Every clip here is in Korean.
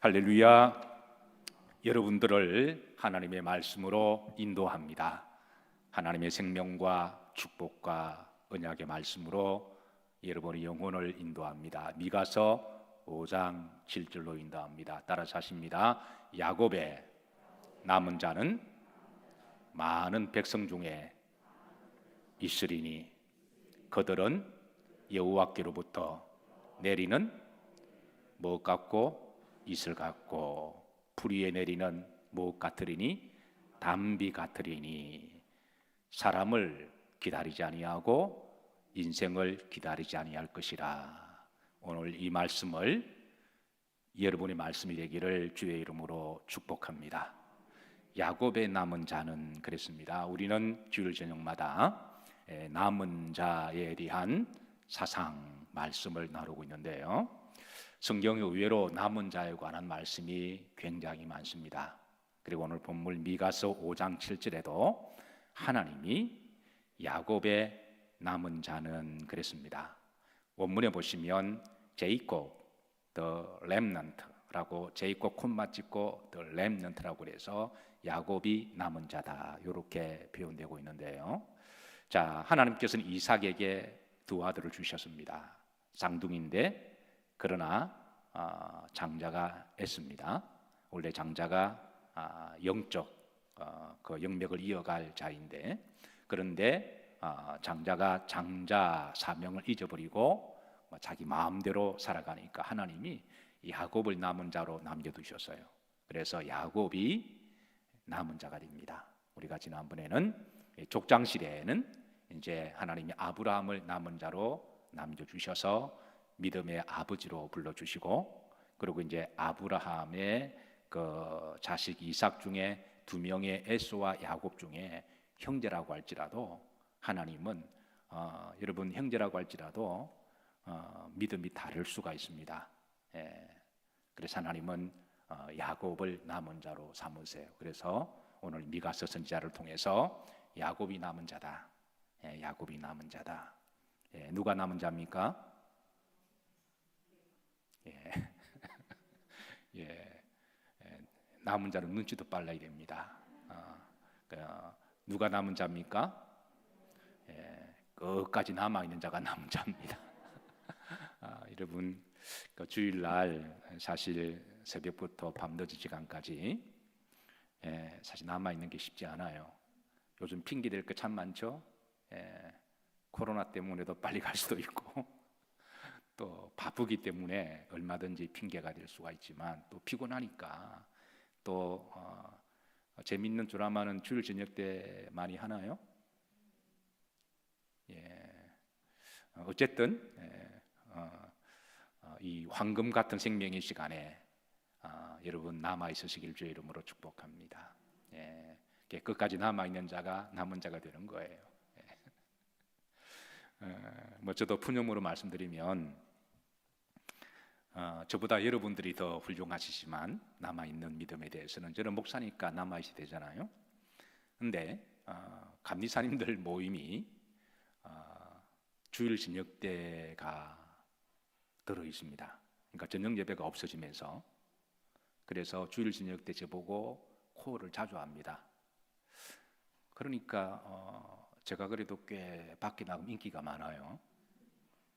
할렐루야. 여러분들을 하나님의 말씀으로 인도합니다. 하나님의 생명과 축복과 언약의 말씀으로 여러분의 영혼을 인도합니다. 미가서 5장 7절로 인도합니다. 따라서 하십니다. 야곱의 남은 자는 많은 백성 중에 있으리니 그들은 여호와께로부터 내리는 무엇 같고 이슬 같고 풀 위에 내리는 무엇 같으리니 담비 같으리니 사람을 기다리지 아니하고 인생을 기다리지 아니할 것이라. 오늘 이 말씀을 여러분의 말씀이 되기를 주의 이름으로 축복합니다. 야곱의 남은 자는 그랬습니다. 우리는 주일 저녁마다 남은 자에 대한 사상 말씀을 나누고 있는데요, 성경에 의외로 남은 자에 관한 말씀이 굉장히 많습니다. 그리고 오늘 본문 미가서 5장 7절에도 하나님이 야곱의 남은 자는 그랬습니다. 원문에 보시면 제이콥 the remnant라고, 제이콥 콤마 찍고 the remnant라고 그래서 야곱이 남은 자다, 이렇게 표현되고 있는데요. 자, 하나님께서는 이삭에게 두 아들을 주셨습니다. 쌍둥이인데 그러나 장자가 했습니다. 원래 장자가 영적 그 영맥을 이어갈 자인데, 그런데 장자가 장자 사명을 잊어버리고 자기 마음대로 살아가니까 하나님이 야곱을 남은 자로 남겨두셨어요. 그래서 야곱이 남은 자가 됩니다. 우리가 지난번에는 족장시대에는 이제 하나님이 아브라함을 남은 자로 남겨주셔서 믿음의 아버지로 불러주시고, 그리고 이제 아브라함의 그 자식 이삭 중에 두 명의 에서와 야곱 중에 형제라고 할지라도 하나님은 여러분 형제라고 할지라도 믿음이 다를 수가 있습니다. 그래서 하나님은 야곱을 남은 자로 삼으세요. 그래서 오늘 미가서 선지자를 통해서 야곱이 남은 자다, 야곱이 남은 자다. 누가 남은 자입니까? 남은 자는 눈치도 빨라야 됩니다. 누가 남은 자입니까? 끝까지 남아있는 자가 남은 자입니다. 여러분, 주일날 사실 새벽부터 밤늦은 시간까지 사실 남아있는 게 쉽지 않아요. 요즘 핑계댈 거 참 많죠. 코로나 때문에도 빨리 갈 수도 있고, 또 바쁘기 때문에 얼마든지 핑계가 될 수가 있지만, 또 피곤하니까 또 재밌는 드라마는 주일 저녁 때 많이 하나요? 어쨌든 이 황금 같은 생명의 시간에 여러분 남아 있으시길 주의 이름으로 축복합니다. 끝까지 남아 있는 자가 남은 자가 되는 거예요. 뭐 저도 푸념으로 말씀드리면 저보다 여러분들이 더 훌륭하시지만 남아있는 믿음에 대해서는 저는 목사니까 남아있어야 되잖아요. 근데 감리사님들 모임이 주일 저녁 때가 들어있습니다. 그러니까 저녁 예배가 없어지면서, 그래서 주일 저녁 때 저보고 코를 자주 합니다. 그러니까 제가 그래도 꽤 밖에 나가면 인기가 많아요.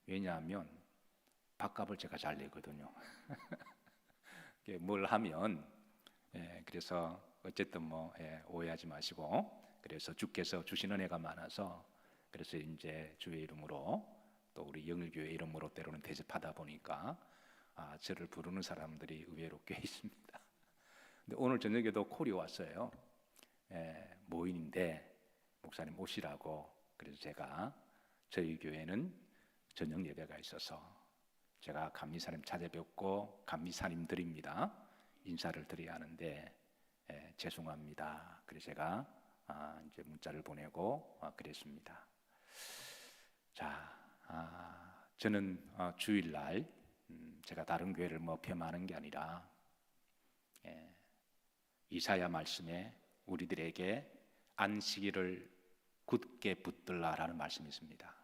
왜냐하면 밥값을 제가 잘 내거든요. 뭘 하면 그래서 어쨌든 뭐 오해하지 마시고, 그래서 주께서 주시는 은혜가 많아서, 그래서 이제 주의 이름으로 또 우리 영일교회 이름으로 때로는 대접하다 보니까 저를 부르는 사람들이 의외로 꽤 있습니다. 근데 오늘 저녁에도 콜이 왔어요. 모임인데 목사님 오시라고. 그래서 제가 저희 교회는 저녁 예배가 있어서 제가 감리사님 찾아뵙고, 감리사님들입니다, 인사를 드려야 하는데 죄송합니다. 그래서 제가 이제 문자를 보내고 그랬습니다. 자, 저는 주일날 제가 다른 교회를 뭐 폄하하는 게 아니라 이사야 말씀에 우리들에게 안식일을 굳게 붙들라라는 말씀이 있습니다.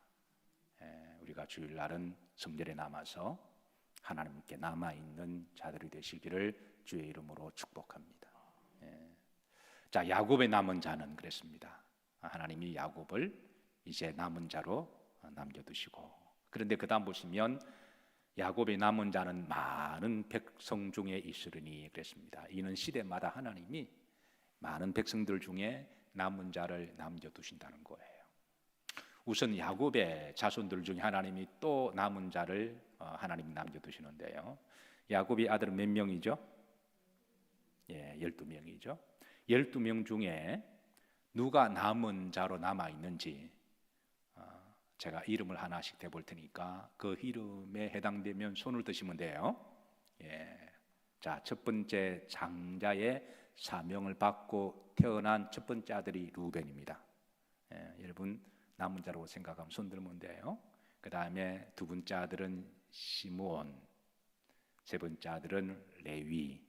우리가 주일날은 성전에 남아서 하나님께 남아 있는 자들이 되시기를 주의 이름으로 축복합니다. 자, 야곱의 남은 자는 그랬습니다. 하나님이 야곱을 이제 남은 자로 남겨두시고, 그런데 그 다음 보시면 야곱의 남은 자는 많은 백성 중에 있으리니 그랬습니다. 이는 시대마다 하나님이 많은 백성들 중에 남은 자를 남겨두신다는 거예요. 우선 야곱의 자손들 중에 하나님이 또 남은 자를 하나님이 남겨두시는데요. 야곱의 아들은 몇 명이죠? 12명이죠. 12명 중에 누가 남은 자로 남아있는지 제가 이름을 하나씩 대볼 테니까 그 이름에 해당되면 손을 드시면 돼요. 자, 첫 번째 장자의 사명을 받고 태어난 첫 번째 아들이 루벤입니다. 여러분 남은 자로 생각하면 손 들면 돼요. 그 다음에 두 번째 아들은 시므온, 세 번째 아들은 레위,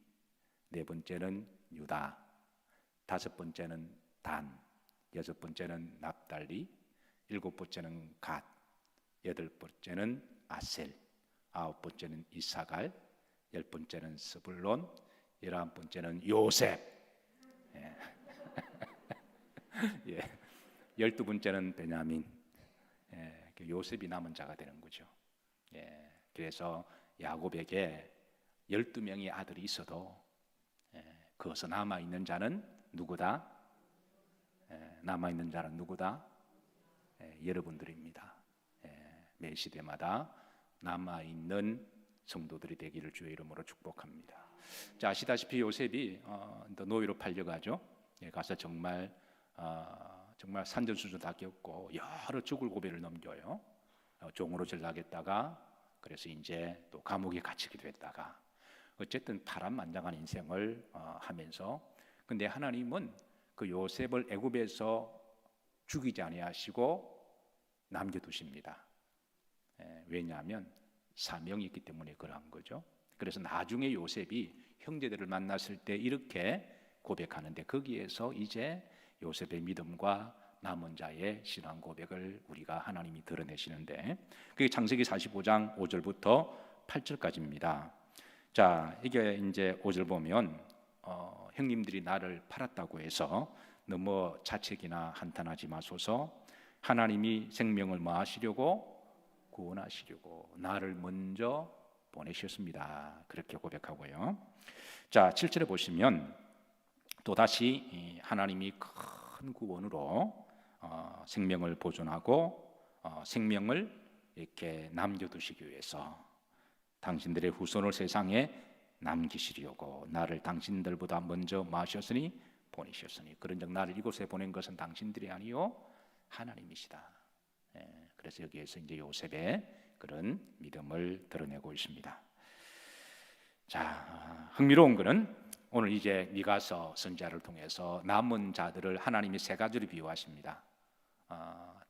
네 번째는 유다, 다섯 번째는 단, 여섯 번째는 납달리, 일곱 번째는 갓, 여덟 번째는 아셀, 아홉 번째는 이사갈, 열 번째는 스불론, 11번째는 요셉, 12번째는 베냐민. 요셉이 남은 자가 되는 거죠. 그래서 야곱에게 12명의 아들이 있어도 거기서 남아있는 자는 누구다? 남아있는 자는 누구다? 여러분들입니다. 매 시대마다 남아있는 성도들이 되기를 주의 이름으로 축복합니다. 자, 아시다시피 요셉이 노예로 팔려가죠. 가서 정말 산전수전 다 겪고 여러 죽을 고비를 넘겨요. 종으로 전락했다가 그래서 이제 또 감옥에 갇히기도 했다가 어쨌든 파란만장한 인생을 하면서, 근데 하나님은 그 요셉을 애굽에서 죽이지 아니하시고 남겨두십니다. 왜냐하면 사명이 있기 때문에 그러한 거죠. 그래서 나중에 요셉이 형제들을 만났을 때 이렇게 고백하는데, 거기에서 이제 요셉의 믿음과 남은 자의 신앙 고백을 우리가 하나님이 드러내시는데, 그게 창세기 45장 5절부터 8절까지입니다. 자, 이게 이제 5절 보면 형님들이 나를 팔았다고 해서 너무 자책이나 한탄하지 마소서. 하나님이 생명을 뭐 하시려고? 구원하시려고 나를 먼저 보내셨습니다. 그렇게 고백하고요. 자, 7절에 보시면 또다시 하나님이 큰 구원으로 생명을 보존하고 생명을 이렇게 남겨두시기 위해서 당신들의 후손을 세상에 남기시려고 나를 당신들보다 먼저 마셨으니 보내셨으니, 그런즉 나를 이곳에 보낸 것은 당신들이 아니요 하나님이시다. 그래서 여기에서 이제 요셉의 그런 믿음을 드러내고 있습니다. 자, 흥미로운 것은 오늘 이제 미가서 선지자를 통해서 남은 자들을 하나님이 세 가지로 비유하십니다.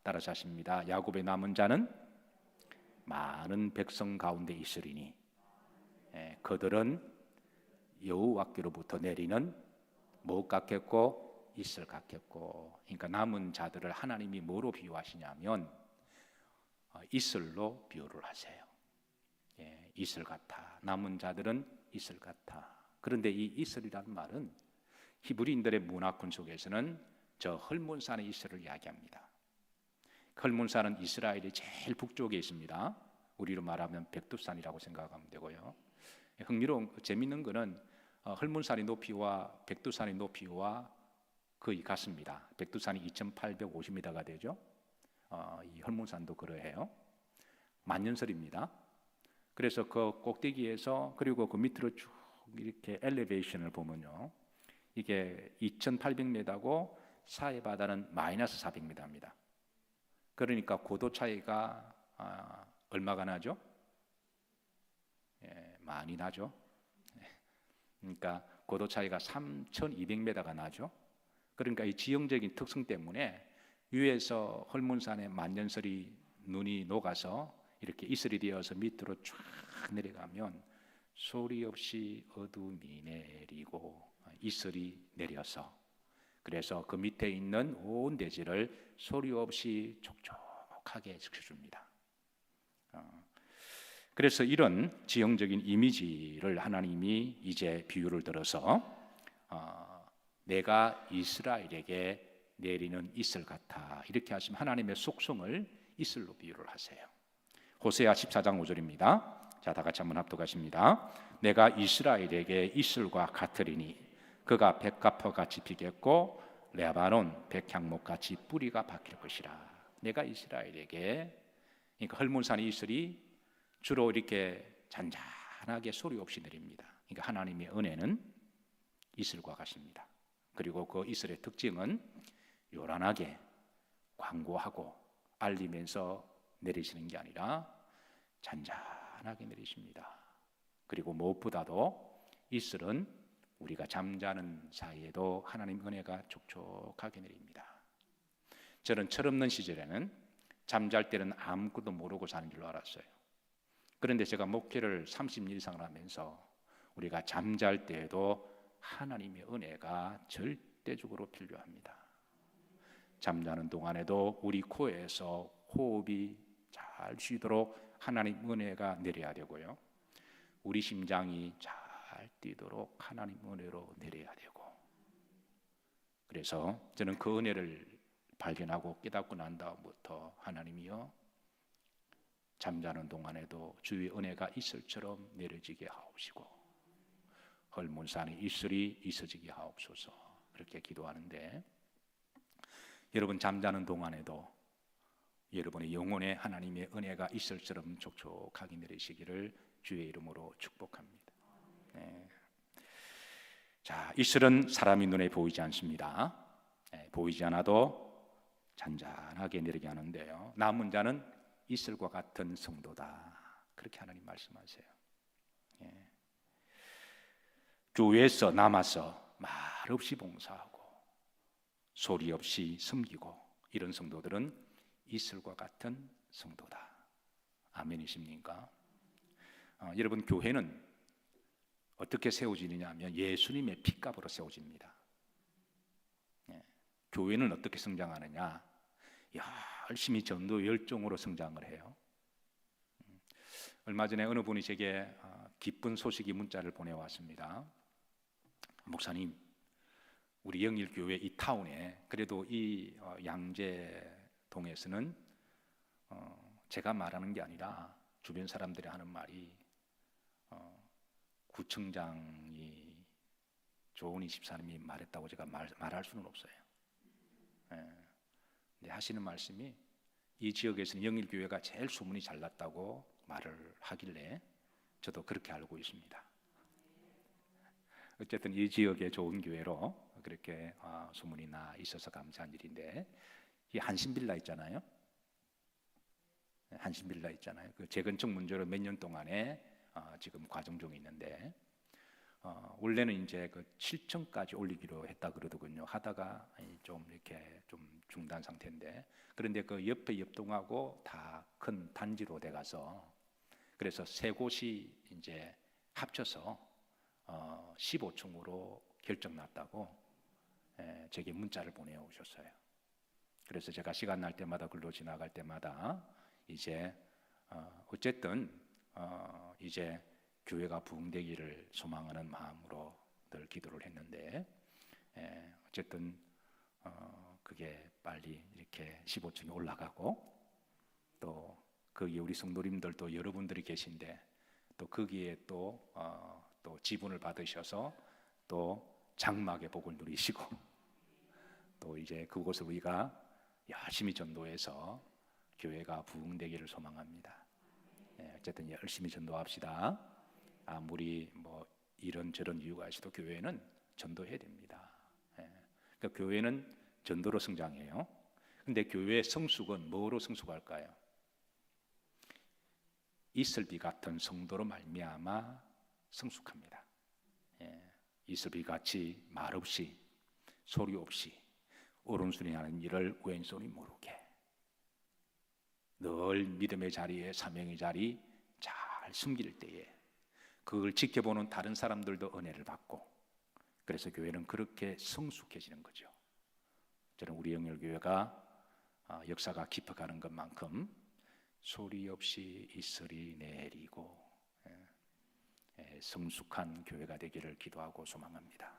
따라서 하십니다. 야곱의 남은 자는 많은 백성 가운데 있으리니 그들은 여호와께로부터 내리는 못 같겠고 이슬 같겠고. 그러니까 남은 자들을 하나님이 뭐로 비유하시냐면 이슬로 비유를 하세요. 이슬 같아. 남은 자들은 이슬 같아. 그런데 이 이슬이라는 말은 히브리인들의 문화권 속에서는 저 헐몬산의 이슬을 이야기합니다. 헐몬산은 이스라엘의 제일 북쪽에 있습니다. 우리로 말하면 백두산이라고 생각하면 되고요. 흥미로운 재미있는 거는 헐몬산의 높이와 백두산의 높이와 거의 같습니다. 백두산이 2850m가 되죠. 이 헐몬산도 그러해요. 만년설입니다. 그래서 그 꼭대기에서 그리고 그 밑으로 쭉 이렇게 엘리베이션을 보면요, 이게 2800m고 사해 바다는 마이너스 400m입니다. 그러니까 고도 차이가 얼마가 나죠? 많이 나죠. 그러니까 고도 차이가 3200m가 나죠. 그러니까 이 지형적인 특성 때문에 위에서 헐몬산의 만년설이 눈이 녹아서 이렇게 이슬이 되어서 밑으로 쫙 내려가면 소리 없이 어둠이 내리고 이슬이 내려서, 그래서 그 밑에 있는 온 대지를 소리 없이 촉촉하게 지켜줍니다. 그래서 이런 지형적인 이미지를 하나님이 이제 비유를 들어서 내가 이스라엘에게 내리는 이슬 같아 이렇게 하시면 하나님의 속성을 이슬로 비유를 하세요. 호세아 14장 5절입니다. 자, 다 같이 한번 합독하십니다. 내가 이스라엘에게 이슬과 같으리니 그가 백가퍼같이 피겠고 레바논 백향목같이 뿌리가 박힐 것이라. 내가 이스라엘에게, 그러니까 헐몬산의 이슬이 주로 이렇게 잔잔하게 소리 없이 내립니다. 그러니까 하나님의 은혜는 이슬과 같습니다. 그리고 그 이슬의 특징은 요란하게 광고하고 알리면서 내리시는 게 아니라 잔잔하게 내리십니다. 그리고 무엇보다도 이슬은 우리가 잠자는 사이에도 하나님 은혜가 촉촉하게 내립니다. 저는 철없는 시절에는 잠잘 때는 아무것도 모르고 사는 줄로 알았어요. 그런데 제가 목회를 30년 이상을 하면서 우리가 잠잘 때에도 하나님의 은혜가 절대적으로 필요합니다. 잠자는 동안에도 우리 코에서 호흡이 잘 쉬도록 하나님 은혜가 내려야 되고요. 우리 심장이 잘 뛰도록 하나님 은혜로 내려야 되고, 그래서 저는 그 은혜를 발견하고 깨닫고 난 다음부터 하나님이여 잠자는 동안에도 주의 은혜가 이슬처럼 내려지게 하옵시고 헐몬산의 이슬이 있어지게 하옵소서, 그렇게 기도하는데, 여러분 잠자는 동안에도 여러분의 영혼에 하나님의 은혜가 이슬처럼 촉촉하게 내리시기를 주의 이름으로 축복합니다. 네. 자, 이슬은 사람의 눈에 보이지 않습니다. 보이지 않아도 잔잔하게 내리게 하는데요, 남은 자는 이슬과 같은 성도다, 그렇게 하나님 말씀하세요. 교회에서 남아서 말 없이 봉사하고 소리 없이 섬기고 이런 성도들은 이슬과 같은 성도다. 아멘이십니까? 여러분, 교회는 어떻게 세워지느냐 하면 예수님의 피값으로 세워집니다. 교회는 어떻게 성장하느냐, 열심히 전도 열정으로 성장을 해요. 얼마 전에 어느 분이 제게 기쁜 소식이 문자를 보내왔습니다. 목사님, 우리 영일교회 이 타운에, 그래도 이 양재동에서는 제가 말하는 게 아니라 주변 사람들이 하는 말이 구청장이 조은희 집사님이 말했다고 제가 말할 수는 없어요. 근데 하시는 말씀이 이 지역에서는 영일교회가 제일 소문이 잘 났다고 말을 하길래 저도 그렇게 알고 있습니다. 어쨌든 이 지역의 좋은 교회로 그렇게 소문이 나 있어서 감사한 일인데, 이 한신빌라 있잖아요. 한신빌라 있잖아요. 그 재건축 문제로 몇 년 동안에 지금 과정 중에 있는데, 원래는 이제 그 7층까지 올리기로 했다 그러더군요. 하다가 좀 이렇게 좀 중단 상태인데, 그런데 그 옆에 옆동하고 다 큰 단지로 돼 가서, 그래서 세 곳이 이제 합쳐서 15층으로 결정 났다고 제게 문자를 보내오셨어요. 그래서 제가 시간 날 때마다 글로 지나갈 때마다 이제 어쨌든 이제 교회가 부흥되기를 소망하는 마음으로 늘 기도를 했는데, 어쨌든 그게 빨리 이렇게 15층에 올라가고, 또 거기에 우리 성도님들도 여러분들이 계신데 또 거기에 또 지분을 받으셔서 또 장막의 복을 누리시고, 또 이제 그곳을 우리가 열심히 전도해서 교회가 부흥되기를 소망합니다. 어쨌든 열심히 전도합시다. 아무리 뭐 이런저런 이유가 있어도 교회는 전도해야 됩니다. 그러니까 교회는 전도로 성장해요. 근데 교회의 성숙은 뭐로 성숙할까요? 이슬비 같은 성도로 말미암아 성숙합니다. 이슬비 같이 말 없이 소리 없이 오른손이 하는 일을 왼손이 모르게 늘 믿음의 자리에 사명의 자리 잘 숨길 때에 그걸 지켜보는 다른 사람들도 은혜를 받고, 그래서 교회는 그렇게 성숙해지는 거죠. 저는 우리 영일교회가 역사가 깊어가는 것만큼 소리 없이 이슬이 내리고 성숙한 교회가 되기를 기도하고 소망합니다.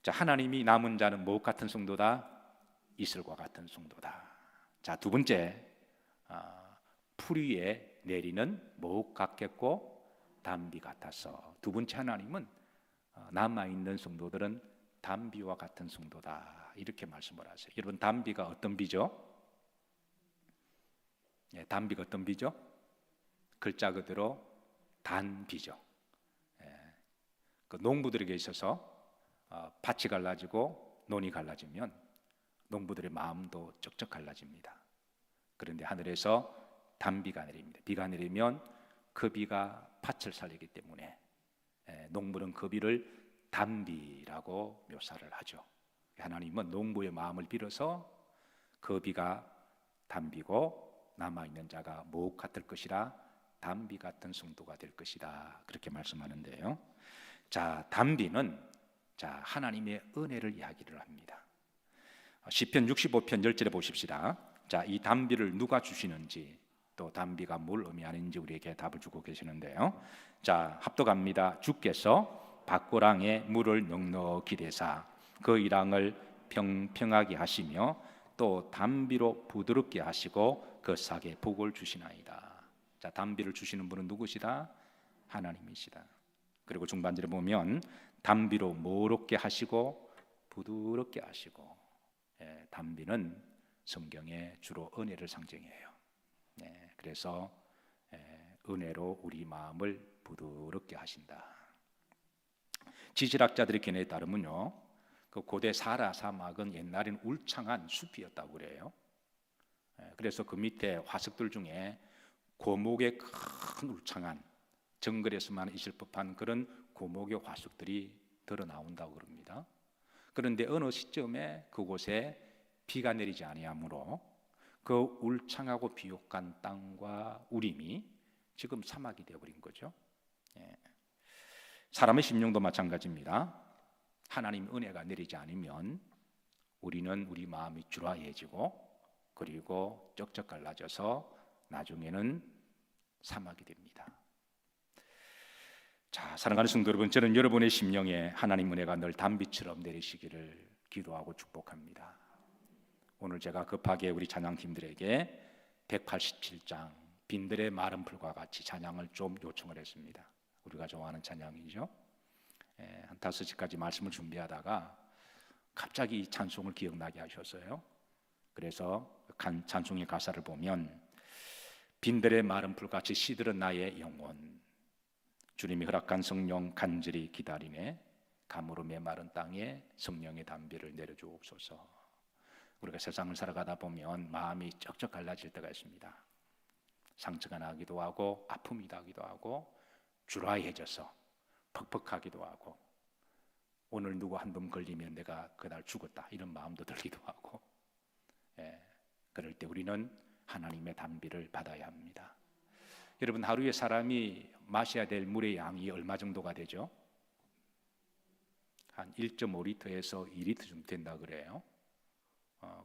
자, 하나님이 남은 자는 무엇 같은 성도다? 이슬과 같은 성도다. 자, 두 번째, 풀 위에 내리는 무엇 같겠고 담비 같아서. 두 번째, 하나님은 남아있는 성도들은 담비와 같은 성도다, 이렇게 말씀을 하세요. 여러분, 담비가 어떤 비죠? 담비가 어떤 비죠? 글자 그대로 단비죠. 그 농부들에게 있어서 밭이 갈라지고 논이 갈라지면 농부들의 마음도 쩍쩍 갈라집니다. 그런데 하늘에서 단비가 내립니다. 비가 내리면 그 비가 밭을 살리기 때문에 농부는 그 비를 단비라고 묘사를 하죠. 하나님은 농부의 마음을 빌어서 그 비가 단비고 남아있는 자가 무엇 같을 것이라? 단비 같은 성도가 될 것이다, 그렇게 말씀하는데요. 자, 단비는 하나님의 은혜를 이야기를 합니다. 시편 65편 10절에 보십시다. 자, 이 단비를 누가 주시는지, 또 단비가 뭘 의미하는지 우리에게 답을 주고 계시는데요. 자, 합독합니다. 주께서 밭고랑에 물을 넉넉히 대사 그 이랑을 평평하게 하시며 또 단비로 부드럽게 하시고 그 싹에 복을 주시나이다. 자, 단비를 주시는 분은 누구시다? 하나님이시다. 그리고 중반절에 보면 단비로 모롭게 하시고 부드럽게 하시고, 단비는 성경에 주로 은혜를 상징해요. 그래서 은혜로 우리 마음을 부드럽게 하신다. 지질학자들의 견해에 따르면요, 그 고대 사하라 사막은 옛날에는 울창한 숲이었다고 그래요. 그래서 그 밑에 화석들 중에 고목의 큰 울창한 정글에서만 있을 법한 그런 고목의 화석들이 드러나온다고 그럽니다. 그런데 어느 시점에 그곳에 비가 내리지 아니하므로 그 울창하고 비옥한 땅과 우림이 지금 사막이 되어버린 거죠. 사람의 심령도 마찬가지입니다. 하나님 은혜가 내리지 않으면 우리는 우리 마음이 주라해지고 그리고 쩍쩍 갈라져서 나중에는 사막이 됩니다. 자, 사랑하는 성도 여러분, 저는 여러분의 심령에 하나님 은혜가 늘 단비처럼 내리시기를 기도하고 축복합니다. 오늘 제가 급하게 우리 찬양팀들에게 187장 빈들의 마른 풀과 같이 찬양을 좀 요청을 했습니다. 우리가 좋아하는 찬양이죠. 한 5시까지 말씀을 준비하다가 갑자기 이 찬송을 기억나게 하셨어요. 그래서 찬송의 가사를 보면 빈들의 마른 풀같이 시들은 나의 영혼, 주님이 허락한 성령 간절히 기다리네, 가물어 메마른 땅에 성령의 단비를 내려주옵소서. 우리가 세상을 살아가다 보면 마음이 쩍쩍 갈라질 때가 있습니다. 상처가 나기도 하고 아픔이 나기도 하고 주라해져서 퍽퍽하기도 하고, 오늘 누구 한 놈 걸리면 내가 그날 죽었다 이런 마음도 들기도 하고, 그럴 때 우리는 하나님의 단비를 받아야 합니다. 여러분, 하루에 사람이 마셔야 될 물의 양이 얼마 정도가 되죠? 한 1.5리터에서 2리터 정도 된다 그래요.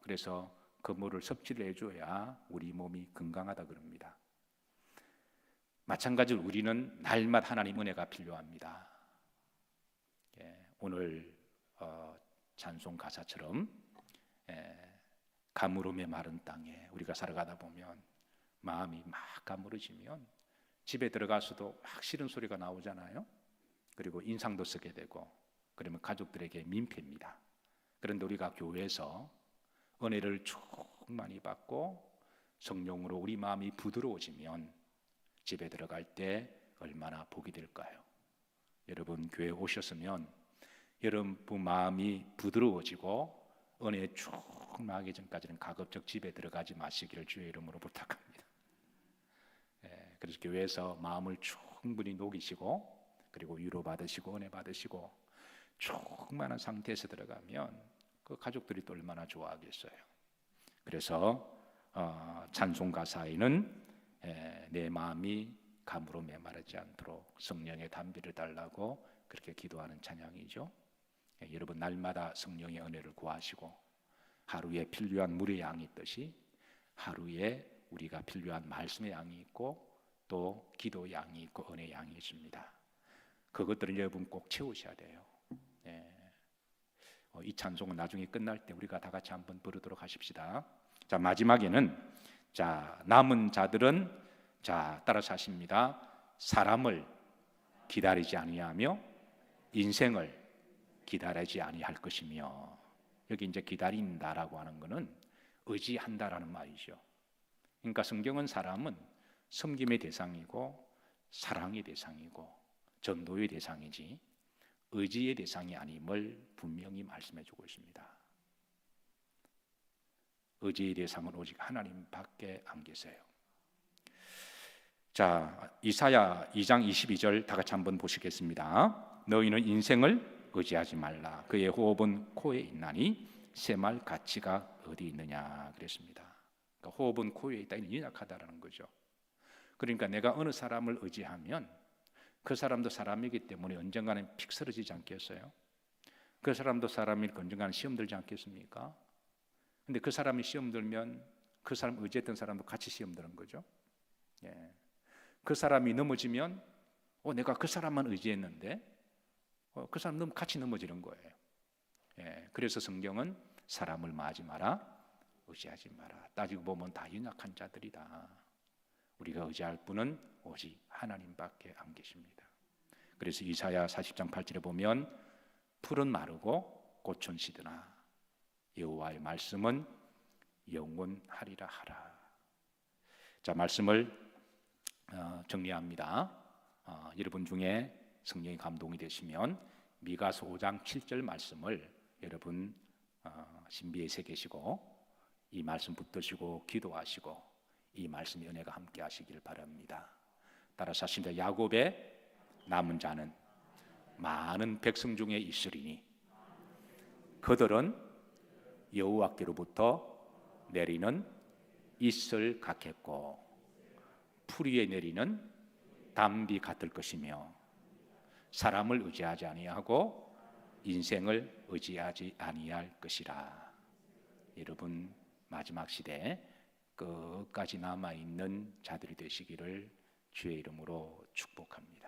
그래서 그 물을 섭취를 해줘야 우리 몸이 건강하다 그럽니다. 마찬가지로 우리는 날마다 하나님 은혜가 필요합니다. 오늘 찬송 가사처럼 가물음의 마른 땅에 우리가 살아가다 보면 마음이 막 가물어지면 집에 들어가서도 막 싫은 소리가 나오잖아요. 그리고 인상도 쓰게 되고, 그러면 가족들에게 민폐입니다. 그런데 우리가 교회에서 은혜를 충만히 받고 성령으로 우리 마음이 부드러워지면 집에 들어갈 때 얼마나 복이 될까요? 여러분, 교회에 오셨으면 여러분 마음이 부드러워지고 은혜에 충만하기 전까지는 가급적 집에 들어가지 마시기를 주의 이름으로 부탁합니다. 그래서 교회에서 마음을 충분히 녹이시고 그리고 위로받으시고 은혜 받으시고 충만한 상태에서 들어가면 그 가족들이 또 얼마나 좋아하겠어요. 그래서 찬송 가사에는 내 마음이 감으로 메마르지 않도록 성령의 단비를 달라고 그렇게 기도하는 찬양이죠. 여러분, 날마다 성령의 은혜를 구하시고 하루에 필요한 물의 양이 있듯이 하루에 우리가 필요한 말씀의 양이 있고 또 기도 양이 있고 은혜 양이 있습니다. 그것들을 여러분 꼭 채우셔야 돼요. 이 찬송은 나중에 끝날 때 우리가 다 같이 한번 부르도록 하십시다. 자, 마지막에는 남은 자들은 따라서 하십니다. 사람을 기다리지 아니하며 인생을 기다리지 아니할 것이며. 여기 이제 기다린다라고 하는 것은 의지한다라는 말이죠. 그러니까 성경은 사람은 섬김의 대상이고 사랑의 대상이고 전도의 대상이지 의지의 대상이 아님을 분명히 말씀해주고 있습니다. 의지의 대상은 오직 하나님밖에 안 계세요. 자, 이사야 2장 22절 다 같이 한번 보시겠습니다. 너희는 인생을 의지하지 말라. 그의 호흡은 코에 있나니 새말 가치가 어디 있느냐 그랬습니다. 그러니까 호흡은 코에 있다. 이는 연약하다라는 거죠. 그러니까 내가 어느 사람을 의지하면 그 사람도 사람이기 때문에 언젠가는 픽 쓰러지지 않겠어요? 그 사람도 사람이 언젠가는 시험 들지 않겠습니까? 근데 그 사람이 시험 들면 그 사람 의지했던 사람도 같이 시험 드는 거죠. 그 사람이 넘어지면 내가 그 사람만 의지했는데 그 사람 같이 넘어지는 거예요. 그래서 성경은 사람을 마지 마라, 의지하지 마라. 따지고 보면 다 연약한 자들이다. 우리가 의지할 분은 오직 하나님밖에 안 계십니다. 그래서 이사야 40장 8절에 보면 풀은 마르고 꽃은 시드나 여호와의 말씀은 영원하리라 하라. 자, 말씀을 정리합니다. 여러분 중에 성령이 감동이 되시면 미가서 5장 7절 말씀을 여러분 신비에 새기시고 이 말씀 붙드시고 기도하시고 이 말씀의 은혜가 함께 하시길 바랍니다. 따라서 하십니다. 야곱의 남은 자는 많은 백성 중에 있으리니 그들은 여호와께로부터 내리는 이슬 같겠고 풀 위에 내리는 담비 같을 것이며 사람을 의지하지 아니하고 인생을 의지하지 아니할 것이라. 여러분 마지막 시대에 끝까지 남아있는 자들이 되시기를 주의 이름으로 축복합니다.